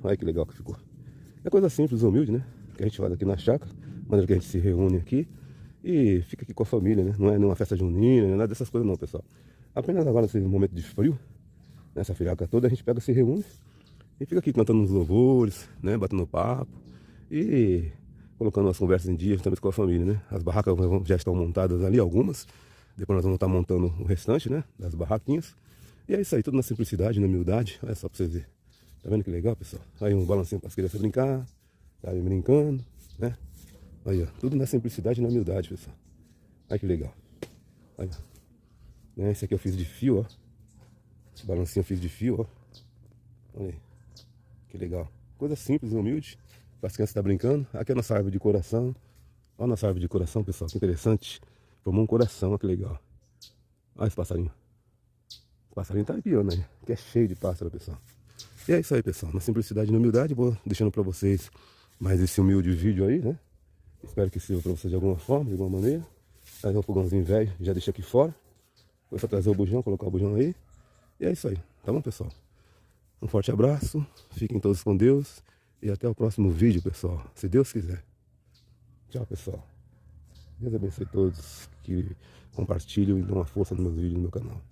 Olha que legal que ficou. É coisa simples, humilde, né? Que a gente faz aqui na chácara, maneira que a gente se reúne aqui e fica aqui com a família, né? Não é nenhuma festa junina, nada dessas coisas não, pessoal. Apenas agora nesse momento de frio, nessa friaca toda, a gente pega, se reúne e fica aqui cantando uns louvores, né? Batendo papo e colocando as conversas em dia também com a família, né? As barracas já estão montadas ali, algumas. Depois nós vamos estar montando o restante, né? Das barraquinhas. E é isso aí, tudo na simplicidade, na humildade. Olha só pra vocês verem. Tá vendo que legal, pessoal? Aí um balancinho para as crianças brincar, tá aí brincando, né? Aí, ó, tudo na simplicidade e na humildade, pessoal. Olha que legal. Olha. Né? Esse aqui eu fiz de fio, ó. Esse balancinho eu fiz de fio, ó. Olha aí. Que legal. Coisa simples e humilde. Para as crianças estar brincando. Aqui é a nossa árvore de coração. Olha a nossa árvore de coração, pessoal. Que interessante. Formou um coração, olha que legal. Olha esse passarinho. O passarinho tá aqui, ó, né? Que é cheio de pássaro, pessoal. E é isso aí, pessoal. Na simplicidade e na humildade, vou deixando para vocês mais esse humilde vídeo aí, né? Espero que sirva para vocês de alguma forma, de alguma maneira. Trazer um fogãozinho velho, já deixei aqui fora. Vou só trazer o bujão, colocar o bujão aí. E é isso aí, tá bom, pessoal? Um forte abraço, fiquem todos com Deus. E até o próximo vídeo, pessoal. Se Deus quiser. Tchau, pessoal. Deus abençoe todos que compartilham e dão uma força nos meus vídeos no meu canal.